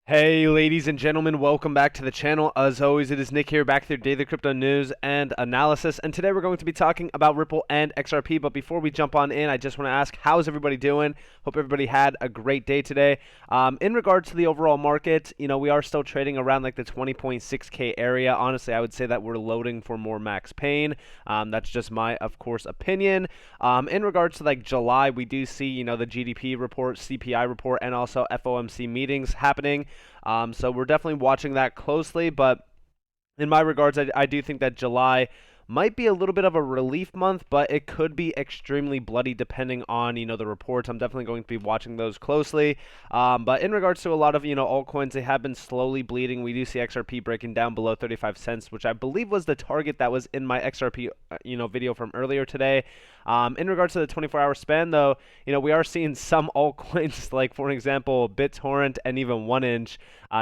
Hey ladies and gentlemen, welcome back to the channel. As always, it is Nick here, back with your daily crypto news and analysis, and today we're going to be talking about Ripple and XRP. But before we jump on in, I just want to ask, how's everybody doing? Hope everybody had a great day today. In regards to the overall market, we are still trading around like the 20.6k area. Honestly, I would say that we're loading for more max pain. That's just my, of course, opinion. In regards to like July, we do see, the GDP report, CPI report, and also FOMC meetings happening. So we're definitely watching that closely, but in my regards, I do think that July might be a little bit of a relief month, but it could be extremely bloody depending on, the reports. I'm definitely going to be watching those closely. But in regards to a lot of, altcoins, they have been slowly bleeding. We do see XRP breaking down below 35 cents, which I believe was the target that was in my XRP, video from earlier today. In regards to the 24-hour span, though, we are seeing some altcoins, like, for example, BitTorrent and even 1inch,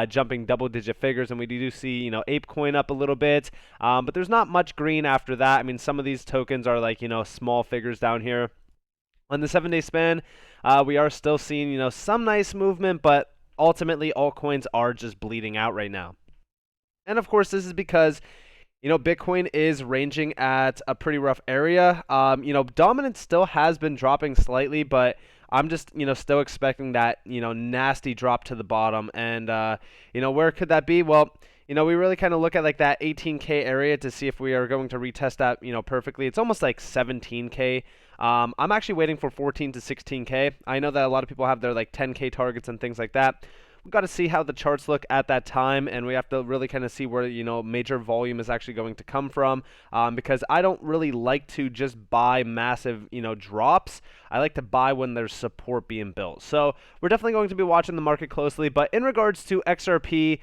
jumping double-digit figures, and we do see, ApeCoin up a little bit, but there's not much green after that. I mean, some of these tokens are like, small figures down here. On the 7-day span, we are still seeing, some nice movement, but ultimately altcoins are just bleeding out right now. And of course, this is because Bitcoin is ranging at a pretty rough area. Dominance still has been dropping slightly, but I'm just, still expecting that, nasty drop to the bottom. And, where could that be? Well, we really kind of look at like that 18K area to see if we are going to retest that, perfectly. It's almost like 17K. I'm actually waiting for 14 to 16K. I know that a lot of people have their like 10K targets and things like that. We've got to see how the charts look at that time, and we have to really kind of see where major volume is actually going to come from, because I don't really like to just buy massive drops. I like to buy when there's support being built. So we're definitely going to be watching the market closely. But in regards to XRP,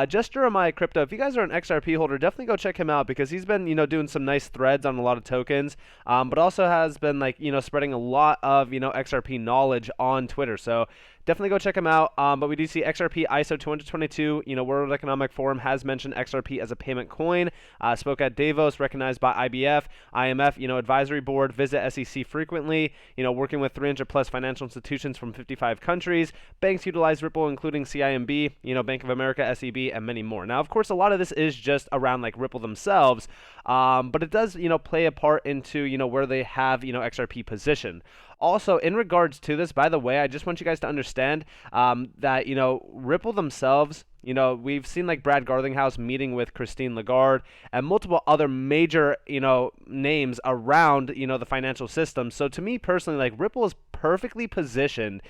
just Jeremiah Crypto, if you guys are an XRP holder, definitely go check him out, because he's been doing some nice threads on a lot of tokens, but also has been like spreading a lot of XRP knowledge on Twitter. So definitely go check him out. But we do see XRP ISO 222. World Economic Forum has mentioned XRP as a payment coin. Spoke at Davos, recognized by IBF, IMF, advisory board. Visit SEC frequently. Working with 300 plus financial institutions from 55 countries. Banks utilize Ripple, including CIMB, Bank of America, SEB, and many more. Now, of course, a lot of this is just around like Ripple themselves, but it does play a part into where they have XRP positioned. Also, in regards to this, by the way, I just want you guys to understand that, Ripple themselves, we've seen like Brad Garlinghouse meeting with Christine Lagarde and multiple other major, names around, the financial system. So to me personally, like Ripple is perfectly positioned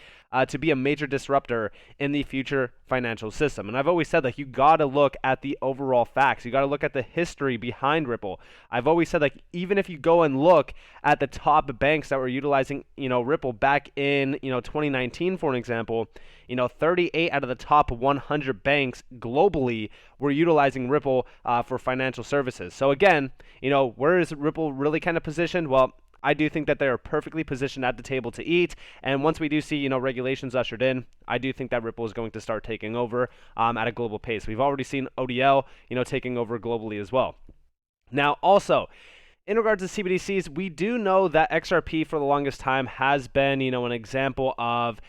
to be a major disruptor in the future financial system. And I've always said that you got to look at the overall facts. You got to look at the history behind Ripple. I've always said, like, even if you go and look at the top banks that were utilizing, Ripple back in, 2019, for an example, 38 out of the top 100 banks globally were utilizing Ripple for financial services. So again, where is Ripple really kind of positioned? Well, I do think that they are perfectly positioned at the table to eat. And once we do see, regulations ushered in, I do think that Ripple is going to start taking over at a global pace. We've already seen ODL, taking over globally as well. Now, also, in regards to CBDCs, we do know that XRP for the longest time has been, an example of,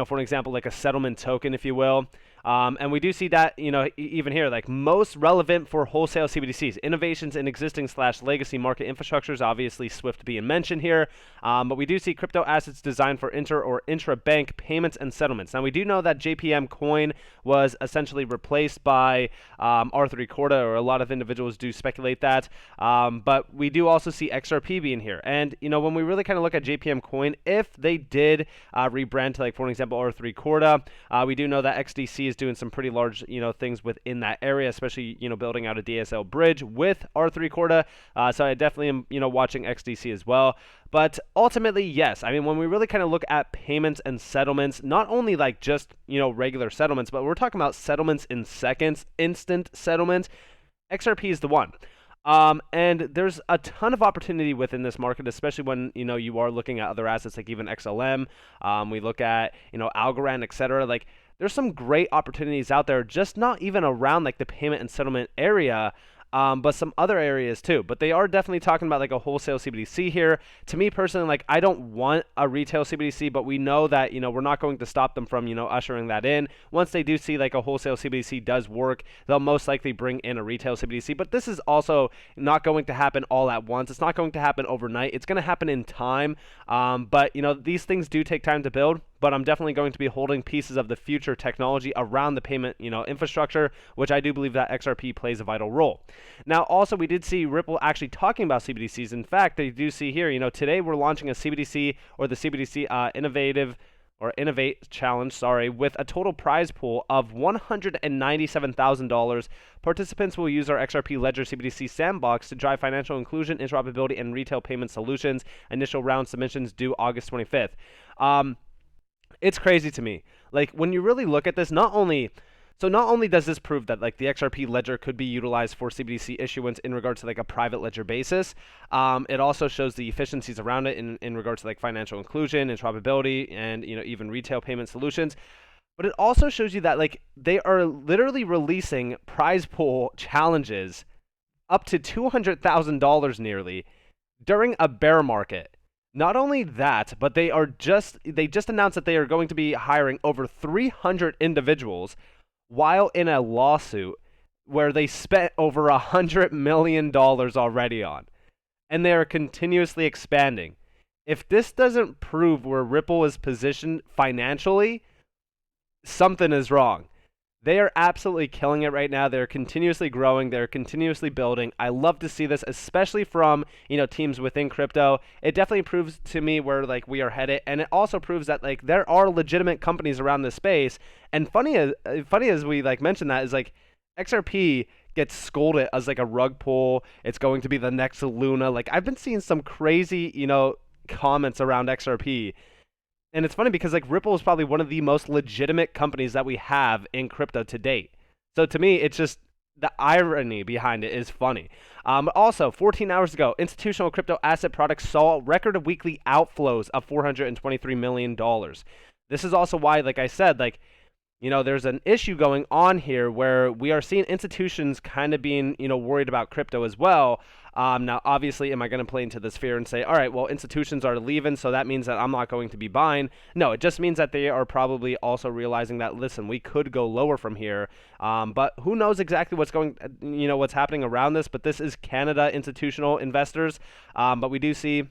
for an example, like a settlement token, if you will. And we do see that, even here, like most relevant for wholesale CBDCs, innovations in existing / legacy market infrastructures, obviously Swift being mentioned here. But we do see crypto assets designed for inter or intra-bank payments and settlements. Now, we do know that JPM coin was essentially replaced by R3 Corda, or a lot of individuals do speculate that. But we do also see XRP being here. And, when we really kind of look at JPM coin, if they did rebrand to, like, for example, R3 Corda, we do know that XDC is doing some pretty large, things within that area, especially, building out a DSL bridge with R3 Corda. So I definitely am, watching XDC as well. But ultimately, yes. I mean, when we really kind of look at payments and settlements, not only like just, regular settlements, but we're talking about settlements in seconds, instant settlements, XRP is the one. And there's a ton of opportunity within this market, especially when, you are looking at other assets like even XLM. We look at, Algorand, etc. Like, there's some great opportunities out there, just not even around like the payment and settlement area. but some other areas too. But they are definitely talking about like a wholesale CBDC here. To me personally, like I don't want a retail CBDC, but we know that we're not going to stop them from ushering that in. Once they do see like a wholesale CBDC does work, they'll most likely bring in a retail CBDC. But this is also not going to happen all at once. It's not going to happen overnight. It's going to happen in time. But these things do take time to build. But I'm definitely going to be holding pieces of the future technology around the payment, infrastructure, which I do believe that XRP plays a vital role. Now, also, we did see Ripple actually talking about CBDCs. In fact, they do see here, today we're launching a CBDC or the CBDC Innovate Challenge, with a total prize pool of $197,000. Participants will use our XRP Ledger CBDC sandbox to drive financial inclusion, interoperability, and retail payment solutions. Initial round submissions due August 25th. It's crazy to me. Like when you really look at this, not only does this prove that like the XRP ledger could be utilized for CBDC issuance in regards to like a private ledger basis, it also shows the efficiencies around it in regards to like financial inclusion, interoperability, and even retail payment solutions. But it also shows you that like they are literally releasing prize pool challenges up to $200,000 nearly during a bear market. Not only that, but they just announced that they are going to be hiring over 300 individuals while in a lawsuit where they spent over $100 million already on. And they are continuously expanding. If this doesn't prove where Ripple is positioned financially, something is wrong. They are absolutely killing it right now. They're continuously growing. They're continuously building. I love to see this, especially from teams within crypto. It definitely proves to me where like we are headed, and it also proves that like there are legitimate companies around this space. And funny as we like mentioned that is like XRP gets scolded as like a rug pull. It's going to be the next Luna. Like I've been seeing some crazy comments around XRP. And it's funny because like Ripple is probably one of the most legitimate companies that we have in crypto to date. So to me, it's just the irony behind it is funny. Also, 14 hours ago, institutional crypto asset products saw record weekly outflows of $423 million. This is also why, like I said, like there's an issue going on here where we are seeing institutions kind of being, worried about crypto as well. Now, obviously, am I going to play into this fear and say, all right, well, institutions are leaving, so that means that I'm not going to be buying? No, it just means that they are probably also realizing that, listen, we could go lower from here. But who knows exactly what's what's happening around this? But this is Canada institutional investors. But we do see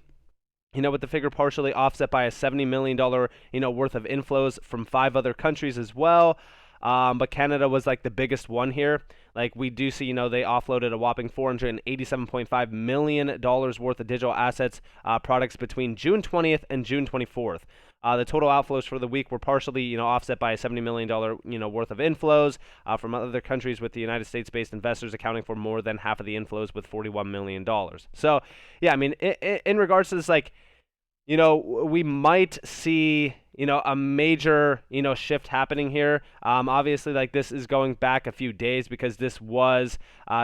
with the figure partially offset by a $70 million, worth of inflows from 5 other countries as well. But Canada was like the biggest one here. Like we do see, they offloaded a whopping $487.5 million worth of digital assets products between June 20th and June 24th. The total outflows for the week were partially, offset by a $70 million, worth of inflows from other countries, with the United States-based investors accounting for more than half of the inflows with $41 million. So, yeah, I mean, in regards to this, like, we might see, a major, shift happening here. Obviously, like this is going back a few days because this was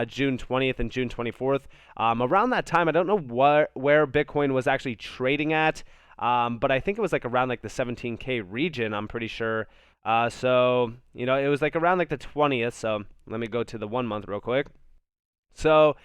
June 20th and June 24th. Around that time, I don't know where Bitcoin was actually trading at, but I think it was like around like the 17K region, I'm pretty sure. So, it was like around like the 20th. So let me go to the 1 month real quick. So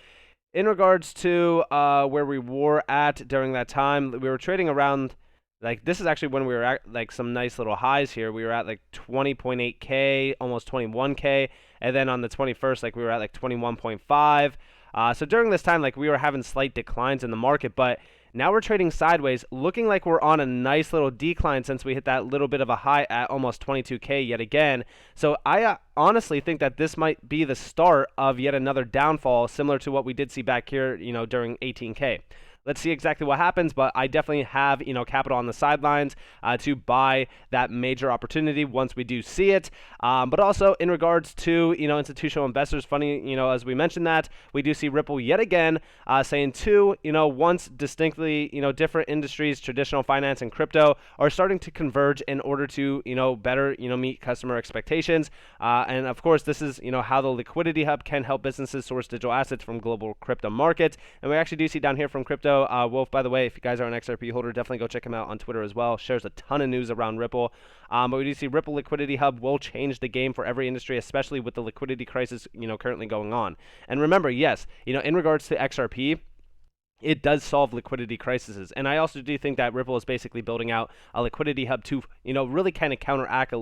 in regards to where we were at during that time, we were trading around, like this is actually when we were at like some nice little highs here. We were at like 20.8K, almost 21K. And then on the 21st, like we were at like 21.5. So during this time, like we were having slight declines in the market, but now we're trading sideways, looking like we're on a nice little decline since we hit that little bit of a high at almost 22K yet again. So I honestly think that this might be the start of yet another downfall, similar to what we did see back here, during 18K. Let's see exactly what happens, but I definitely have, capital on the sidelines to buy that major opportunity once we do see it. But also in regards to, institutional investors, funny, as we mentioned that, we do see Ripple yet again saying two, once distinctly, different industries, traditional finance and crypto, are starting to converge in order to, better, meet customer expectations. And of course, this is, how the liquidity hub can help businesses source digital assets from global crypto markets. And we actually do see down here from crypto, Crypto. Wolf, by the way, if you guys are an XRP holder, definitely go check him out on Twitter as well. Shares a ton of news around Ripple. But we do see Ripple Liquidity Hub will change the game for every industry, especially with the liquidity crisis, currently going on. And remember, yes, in regards to XRP, it does solve liquidity crises. And I also do think that Ripple is basically building out a liquidity hub to, really kind of counteract, a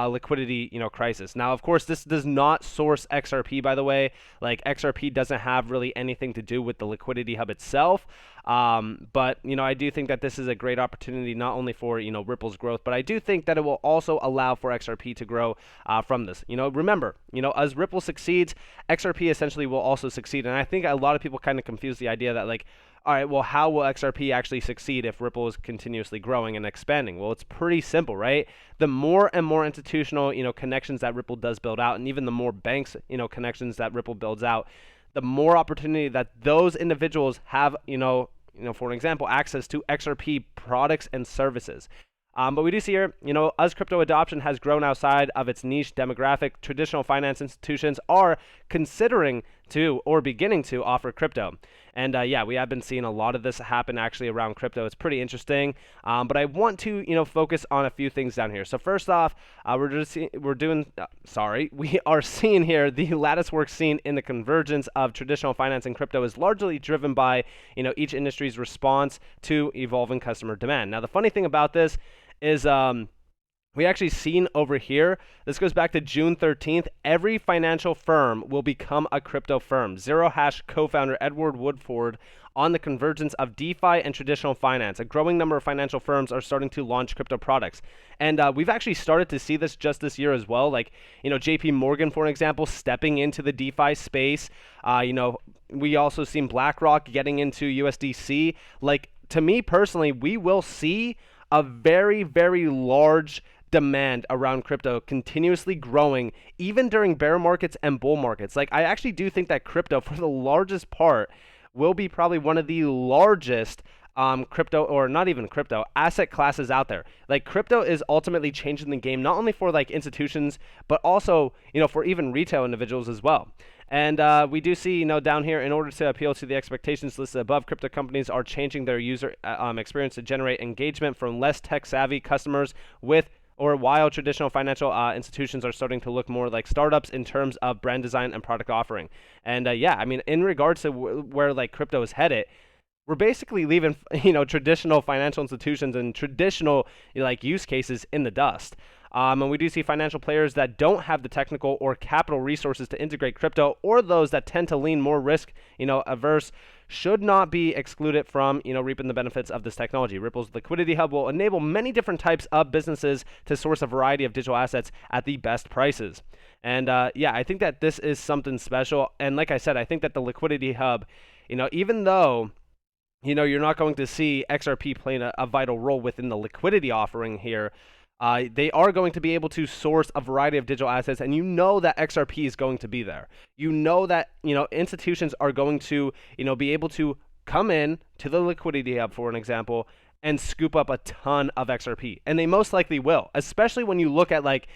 liquidity, crisis. Now, of course, this does not source XRP, by the way. Like, XRP doesn't have really anything to do with the liquidity hub itself. But, I do think that this is a great opportunity not only for, Ripple's growth, but I do think that it will also allow for XRP to grow from this. Remember, as Ripple succeeds, XRP essentially will also succeed. And I think a lot of people kind of confuse the idea that, like, all right, well, how will XRP actually succeed if Ripple is continuously growing and expanding? Well, it's pretty simple, right? The more and more institutional, connections that Ripple does build out, and even the more banks, connections that Ripple builds out, the more opportunity that those individuals have, for an example, access to XRP products and services. But we do see here, as crypto adoption has grown outside of its niche demographic, traditional finance institutions are considering to or beginning to offer crypto. And yeah, we have been seeing a lot of this happen actually around crypto. It's pretty interesting. But I want to, focus on a few things down here. So first off, we are seeing here the lattice work seen in the convergence of traditional finance and crypto is largely driven by, each industry's response to evolving customer demand. Now, the funny thing about this is we actually seen over here, this goes back to June 13th, every financial firm will become a crypto firm. Zero Hash co-founder Edward Woodford on the convergence of DeFi and traditional finance. A growing number of financial firms are starting to launch crypto products. And we've actually started to see this just this year as well. Like, JP Morgan, for example, stepping into the DeFi space. We also seen BlackRock getting into USDC. Like, to me personally, we will see a very, very large demand around crypto continuously growing even during bear markets and bull markets. Like, I actually do think that crypto, for the largest part, will be probably one of the largest crypto, or not even crypto, asset classes out there. Like, crypto is ultimately changing the game, not only for like institutions, but also, for even retail individuals as well. And we do see, down here, in order to appeal to the expectations listed above, crypto companies are changing their user experience to generate engagement from less tech-savvy customers while traditional financial institutions are starting to look more like startups in terms of brand design and product offering. And yeah, I mean, in regards to where like crypto is headed, we're basically leaving, traditional financial institutions and traditional like use cases in the dust. And we do see financial players that don't have the technical or capital resources to integrate crypto, or those that tend to lean more risk, averse, should not be excluded from, reaping the benefits of this technology. Ripple's Liquidity Hub will enable many different types of businesses to source a variety of digital assets at the best prices. And yeah, I think that this is something special. And like I said, I think that the Liquidity Hub, even though you're not going to see XRP playing a vital role within the liquidity offering here, they are going to be able to source a variety of digital assets, and that XRP is going to be there. That, institutions are going to, be able to come in to the Liquidity Hub, for an example, and scoop up a ton of XRP. And they most likely will, especially when you look at like,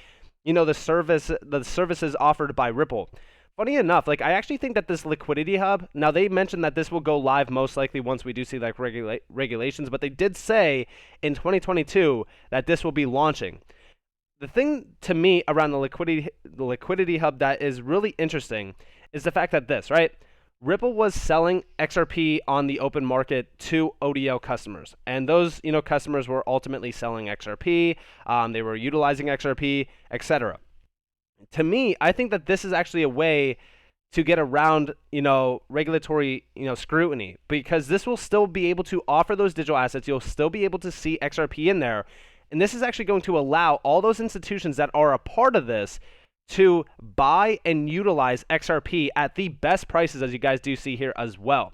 the services offered by Ripple. Funny enough, like, I actually think that this Liquidity Hub, now they mentioned that this will go live most likely once we do see like regulations, but they did say in 2022 that this will be launching. The thing to me around the Liquidity Hub that is really interesting is the fact that Ripple was selling XRP on the open market to ODL customers, and those customers were ultimately selling XRP. They were utilizing XRP, etc. To me, I think that this is actually a way to get around, regulatory, scrutiny, because this will still be able to offer those digital assets. You'll still be able to see XRP in there. And this is actually going to allow all those institutions that are a part of this to buy and utilize XRP at the best prices, as you guys do see here as well.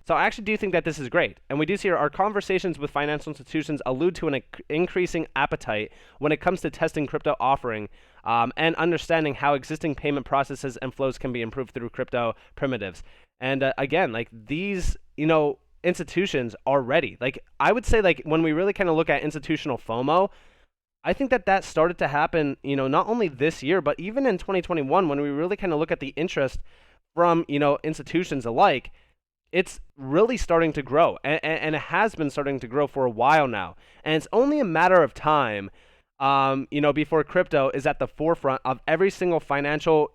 So I actually do think that this is great. And we do see our conversations with financial institutions allude to an increasing appetite when it comes to testing crypto offering and understanding how existing payment processes and flows can be improved through crypto primitives. And again, like these, institutions are ready. Like I would say, like when we really kind of look at institutional FOMO, I think that started to happen, not only this year, but even in 2021, when we really kind of look at the interest from, institutions alike. it's really starting to grow, and it has been starting to grow for a while now. And it's only a matter of time, before crypto is at the forefront of every single financial,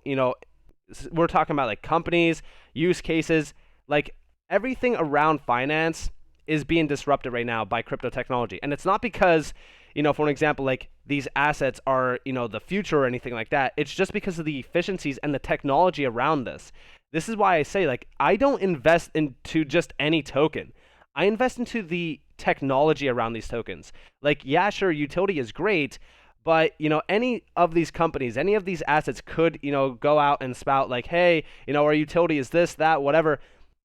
we're talking about like companies, use cases, like everything around finance is being disrupted right now by crypto technology. And it's not because, for an example, like these assets are, the future or anything like that. It's just because of the efficiencies and the technology around this. This is why I say, like, I don't invest into just any token. I invest into the technology around these tokens. Like, yeah, sure, utility is great, but any of these companies, any of these assets could, go out and spout like, hey, our utility is this, that, whatever.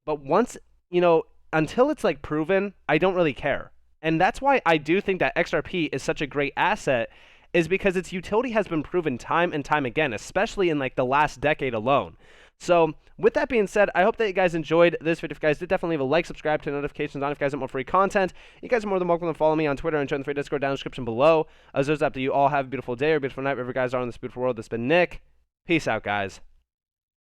But once, until it's like proven, I don't really care. And that's why I do think that XRP is such a great asset, is because its utility has been proven time and time again, especially in like the last decade alone. So with that being said, I hope that you guys enjoyed this video. If you guys did, definitely leave a like, subscribe, turn notifications on if you guys want more free content. You guys are more than welcome to follow me on Twitter and join the free Discord down in the description below. As there's up to you all, have a beautiful day or a beautiful night wherever you guys are in this beautiful world. This has been Nick. Peace out, guys.